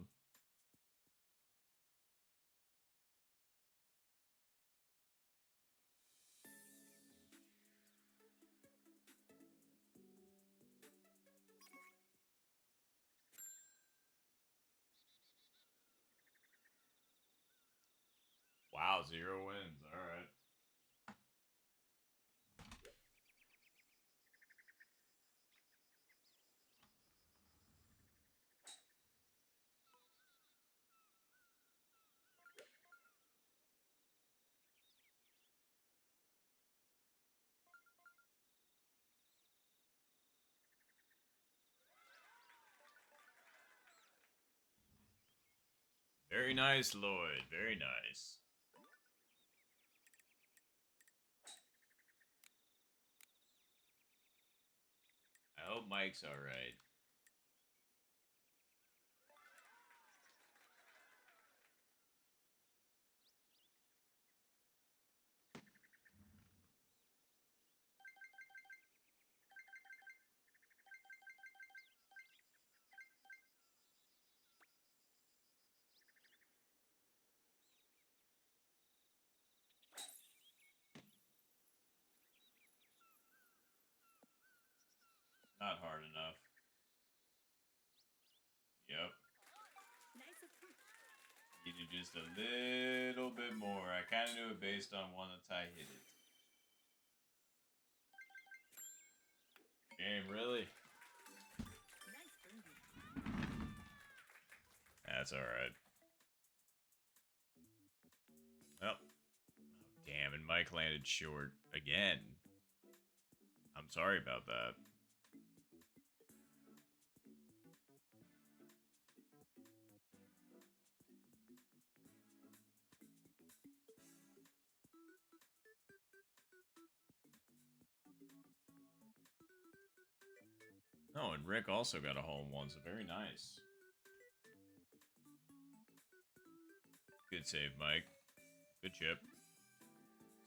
Wow, 0 wins. All right. Very nice, Lloyd. Very nice. I hope Mike's alright. Not hard enough. Yep. Nice approach. Needed just a little bit more. I kind of knew it based on one that I hit it. Game, really? Nice birdie. That's alright. Well. Oh, damn, and Mike landed short again. I'm sorry about that. Oh, and Rick also got a hole in one, so very nice. Good save, Mike. Good chip.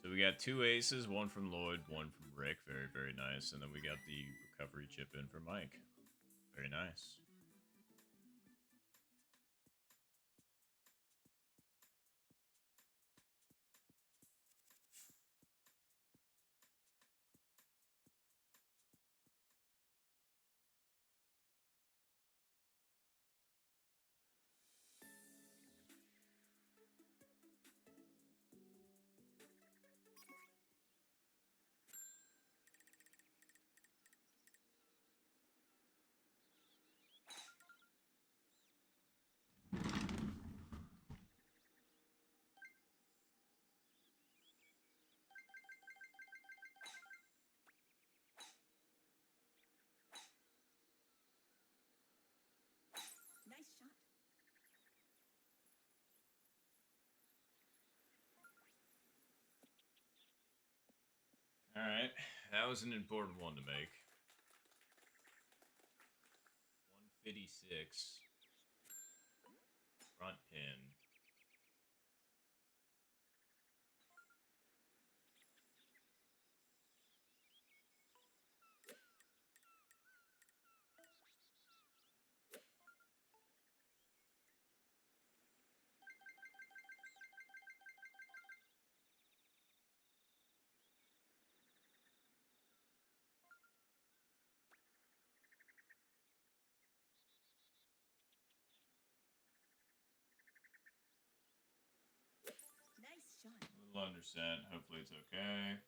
So we got 2 aces, one from Lloyd, one from Rick. Very, very nice. And then we got the recovery chip in for Mike. Very nice. Nice shot. Alright, that was an important one to make. 156. Front pin. Nice shot. A little under cent. Hopefully it's okay.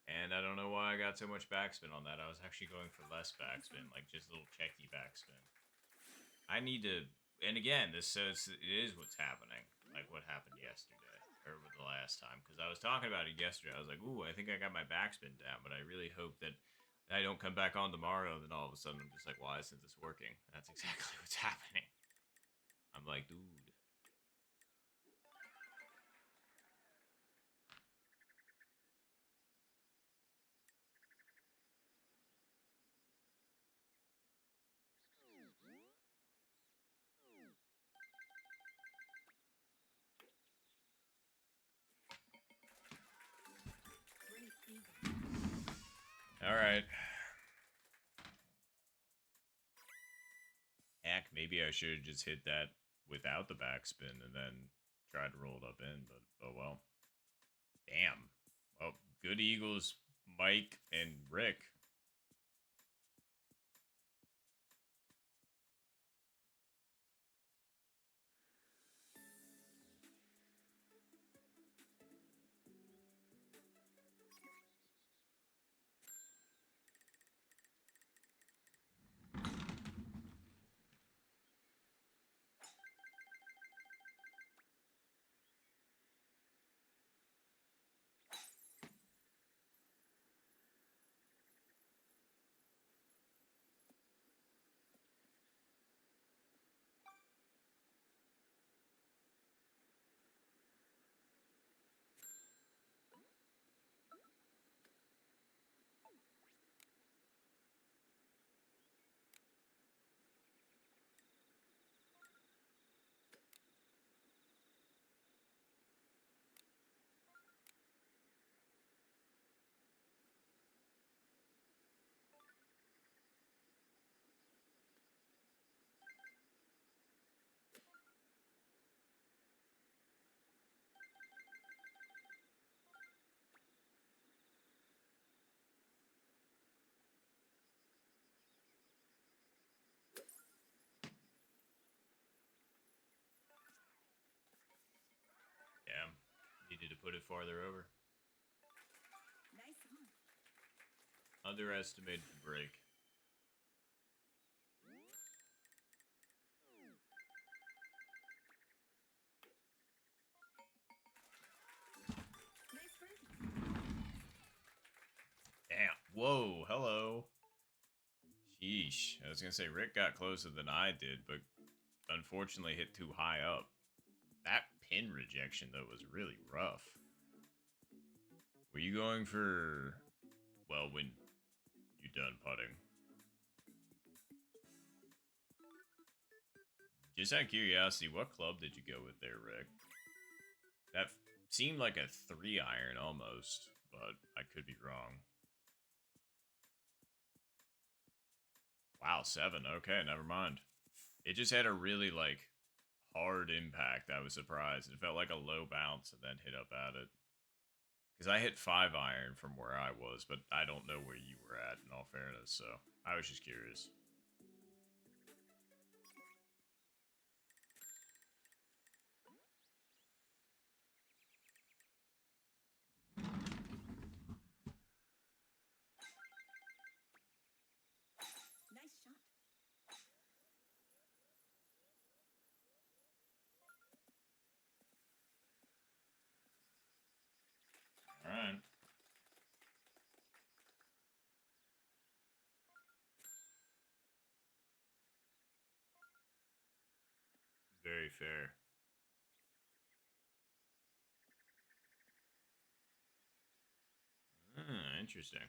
And I don't know why I got so much backspin on that. I was actually going for less backspin, like just a little checky backspin. I need to, and again, this says it is what's happening, like what happened yesterday, or the last time, because I was talking about it yesterday. I was like, ooh, I think I got my backspin down, but I really hope that I don't come back on tomorrow, and then all of a sudden I'm just like, why isn't this working? That's exactly what's happening. I'm like, dude. Great eagle. All right. Heck, maybe I should have just hit that without the backspin and then tried to roll it up in, but oh well. Damn. Well, good Eagles, Mike and Rick. Needed to put it farther over. Nice on. Underestimated the break. Nice birdie. Damn. Whoa. Hello. Sheesh. I was gonna say Rick got closer than I did, but unfortunately hit too high up. That pin rejection though was really rough. Were you going for, well, when you done putting? Just out of curiosity, what club did you go with there, Rick? That seemed like a 3-iron almost, but I could be wrong. Wow, 7. Okay, never mind. It just had a really, like, hard impact. I was surprised. It felt like a low bounce and then hit up at it. Because I hit 5-iron from where I was, but I don't know where you were at, in all fairness, so I was just curious. Nice shot. Alright. Very fair. Interesting.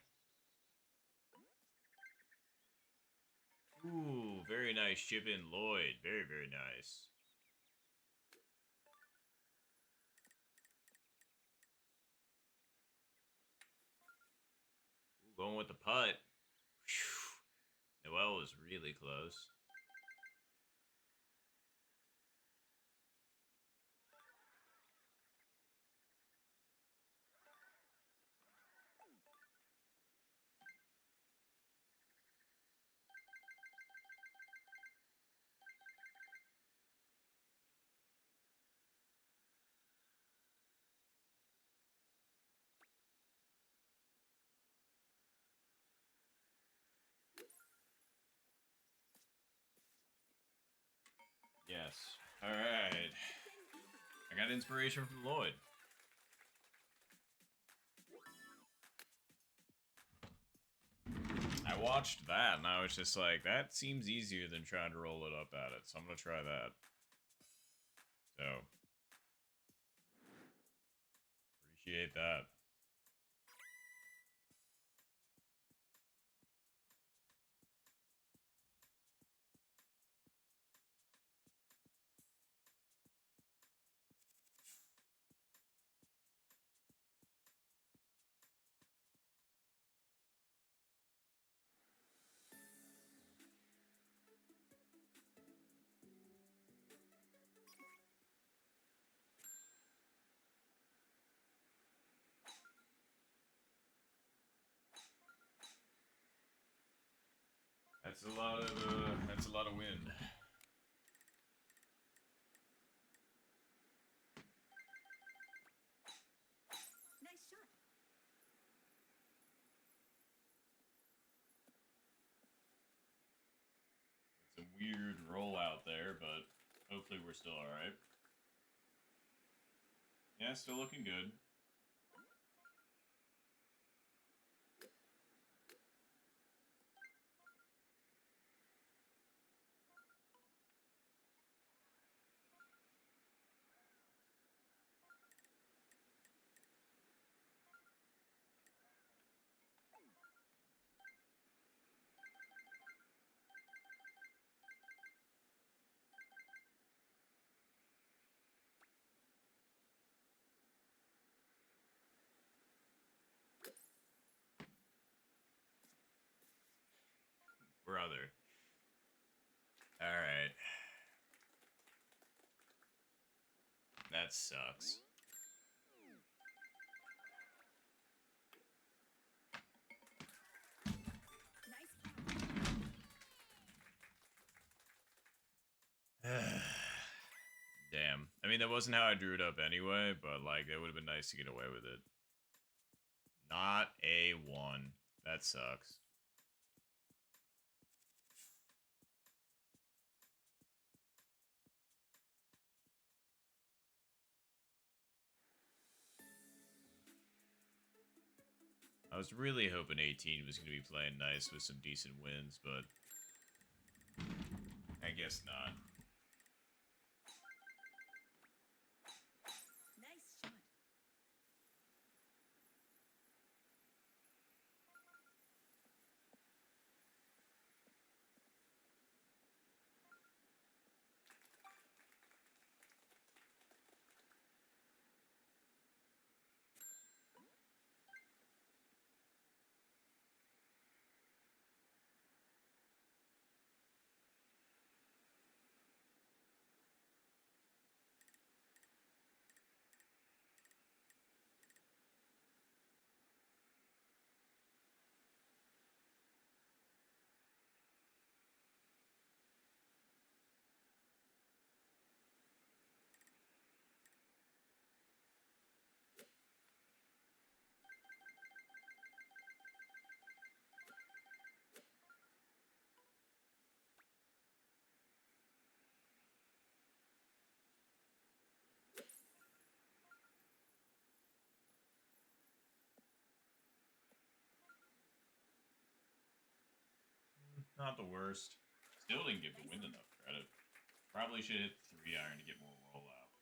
Ooh, very nice chip in, Lloyd. Very, very nice. Ooh, going with the putt. Whew. Noel was really close. Yes. Alright. I got inspiration from Lloyd. I watched that and I was just like, that seems easier than trying to roll it up at it, so I'm gonna try that. So, appreciate that. That's a lot of wind. Nice shot. It's a weird rollout there, but hopefully we're still alright. Yeah, still looking good. Brother. Alright. That sucks. Nice Damn. I mean, mean, that wasn't how I drew it up anyway, but like, it would have been nice to get away with it. Not A1. That sucks. I was really hoping 18 was going to be playing nice with some decent wins, but I guess not. Nice shot. Not the worst. Still didn't give the wind enough credit. Probably should hit 3-iron to get more rollout, but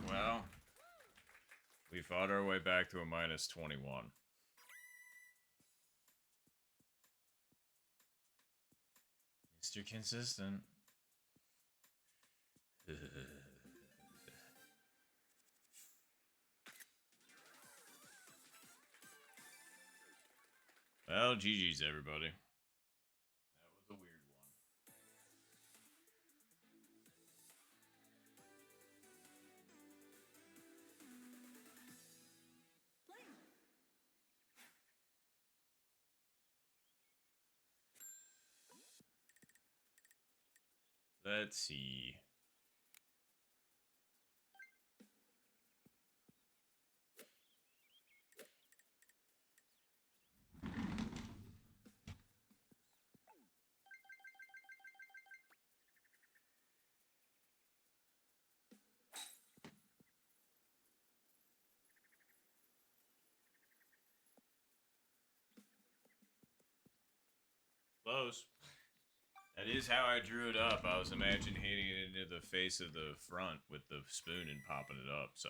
well, we fought our way back to a minus 21. Mr. Consistent. Well, GG's everybody. That was a weird one. Play. Let's see. Close. That is how I drew it up. I was imagining hitting it into the face of the front with the spoon and popping it up, so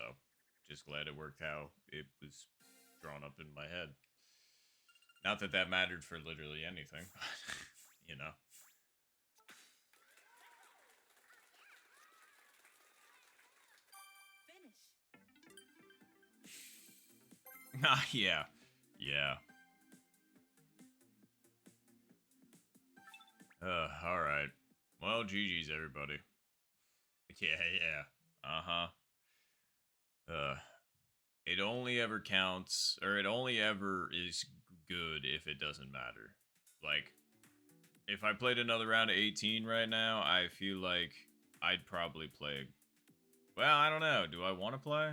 just glad it worked how it was drawn up in my head. Not that that mattered for literally anything, but, you know. Finish. Yeah. Yeah. Alright. Well, GG's, everybody. Yeah. Uh-huh. It only ever counts, or it only ever is good if it doesn't matter. Like, if I played another round of 18 right now, I feel like I'd probably play... Well, I don't know. Do I want to play?